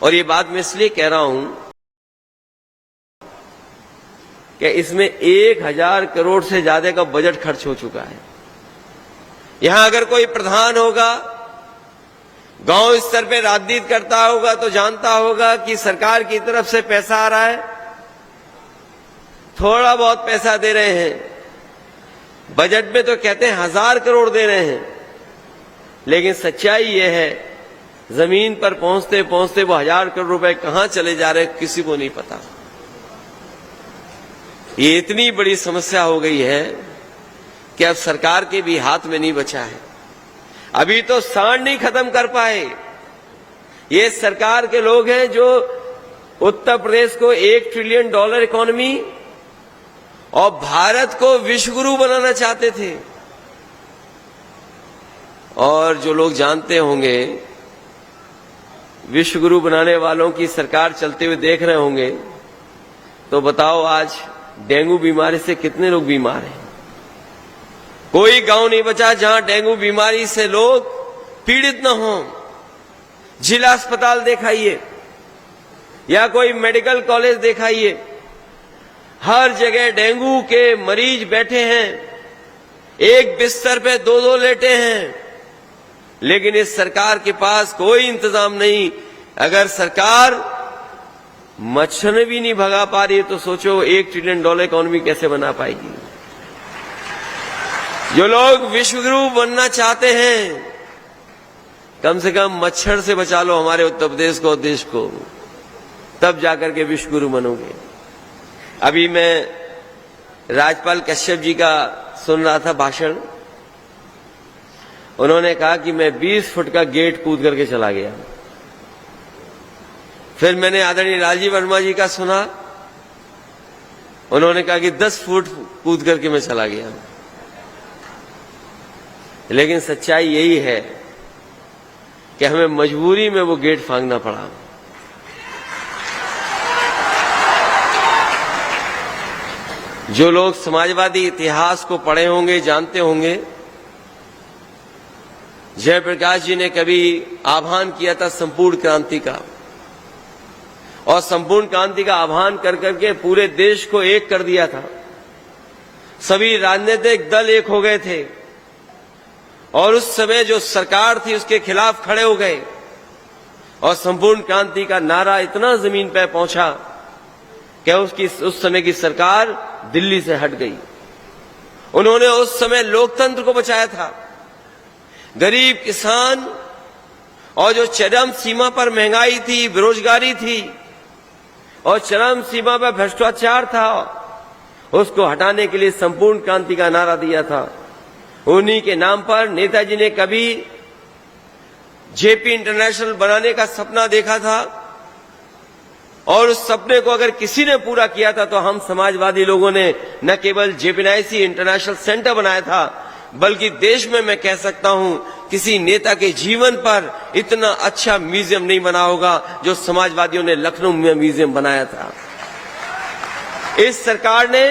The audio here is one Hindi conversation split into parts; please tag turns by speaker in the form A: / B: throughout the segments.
A: और ये बात मैं इसलिए कह रहा हूं कि इसमें 1000 करोड़ से ज्यादा का बजट खर्च हो चुका है। यहां अगर कोई प्रधान होगा, गांव स्तर पे राजनीति करता होगा तो जानता होगा कि सरकार की तरफ से पैसा आ रहा है, थोड़ा बहुत पैसा दे रहे हैं। बजट में तो कहते हैं 1000 करोड़ दे रहे हैं, लेकिन सच्चाई यह है जमीन पर पहुंचते पहुंचते वो 1000 करोड़ रुपए कहां चले जा रहे किसी को नहीं पता। ये इतनी बड़ी समस्या हो गई है कि अब सरकार के भी हाथ में नहीं बचा है। अभी तो सांड नहीं खत्म कर पाए। ये सरकार के लोग हैं जो उत्तर प्रदेश को $1 ट्रिलियन इकोनॉमी और भारत को विश्वगुरु बनाना चाहते थे। और जो लोग जानते होंगे, विश्वगुरु बनाने वालों की सरकार चलते हुए देख रहे होंगे, तो बताओ आज डेंगू बीमारी से कितने लोग बीमार हैं। कोई गांव नहीं बचा जहां डेंगू बीमारी से लोग पीड़ित न हों। जिला अस्पताल दिखाइए या कोई मेडिकल कॉलेज दिखाइए, हर जगह डेंगू के मरीज बैठे हैं, एक बिस्तर पे 2-2 लेटे हैं, लेकिन इस सरकार के पास कोई इंतजाम नहीं। अगर सरकार मच्छर भी नहीं भगा पा रही है तो सोचो $1 ट्रिलियन इकोनॉमी कैसे बना पाएगी। जो लोग विश्वगुरु बनना चाहते हैं, कम से कम मच्छर से बचा लो हमारे उत्तर प्रदेश को, देश को, तब जाकर के विश्वगुरु बनोगे। अभी मैं राज्यपाल कश्यप जी का सुन रहा था भाषण। उन्होंने कहा कि मैं 20 फुट का गेट कूद करके चला गया। फिर मैंने आदरणीय राजीव वर्मा जी का सुना, उन्होंने कहा कि 10 फुट कूद करके मैं चला गया। लेकिन सच्चाई यही है कि हमें मजबूरी में वो गेट फांगना पड़ा। जो लोग समाजवादी इतिहास को पढ़े होंगे, जानते होंगे, जयप्रकाश जी ने कभी आह्वान किया था संपूर्ण क्रांति का, और संपूर्ण क्रांति का आह्वान कर करके पूरे देश को एक कर दिया था। सभी राजनीतिक दल एक हो गए थे और उस समय जो सरकार थी उसके खिलाफ खड़े हो गए, और संपूर्ण क्रांति का नारा इतना जमीन पर पहुंचा कि उस समय की सरकार दिल्ली से हट गई। उन्होंने उस समय लोकतंत्र को बचाया था। गरीब किसान और जो चरम सीमा पर महंगाई थी, बेरोजगारी थी और चरम सीमा पर भ्रष्टाचार था, उसको हटाने के लिए संपूर्ण क्रांति का नारा दिया था। उन्हीं के नाम पर नेताजी ने कभी जेपी इंटरनेशनल बनाने का सपना देखा था, और उस सपने को अगर किसी ने पूरा किया था तो हम समाजवादी लोगों ने न केवल जेपीआईसी इंटरनेशनल सेंटर बनाया था, बल्कि देश में मैं कह सकता हूं किसी नेता के जीवन पर इतना अच्छा म्यूजियम नहीं बना होगा जो समाजवादियों ने लखनऊ में म्यूजियम बनाया था। इस सरकार ने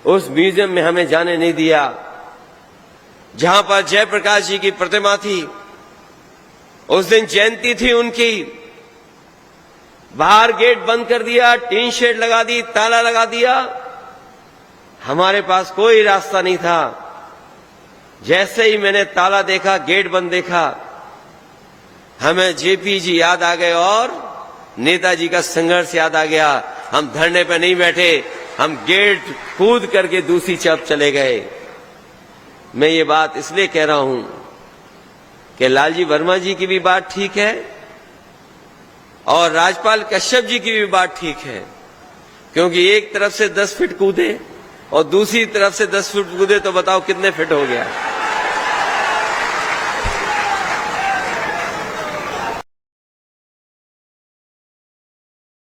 A: उस म्यूजियम में हमें जाने नहीं दिया जहां पर जयप्रकाश जी की प्रतिमा थी। उस दिन जयंती थी उनकी, बाहर गेट बंद कर दिया, टीन शेड लगा दी, ताला लगा दिया। हमारे पास कोई रास्ता नहीं था। जैसे ही मैंने ताला देखा, गेट बंद देखा, हमें जेपी जी याद आ गए और नेताजी का संघर्ष याद आ गया। हम धरने पर नहीं बैठे, हम गेट कूद करके दूसरी तरफ चले गए। मैं ये बात इसलिए कह रहा हूं कि लालजी वर्मा जी की भी बात ठीक है और राज्यपाल कश्यप जी की भी बात ठीक है, क्योंकि एक तरफ से 10 फीट कूदे और दूसरी तरफ से 10 फीट कूदे तो बताओ कितने फिट हो गया।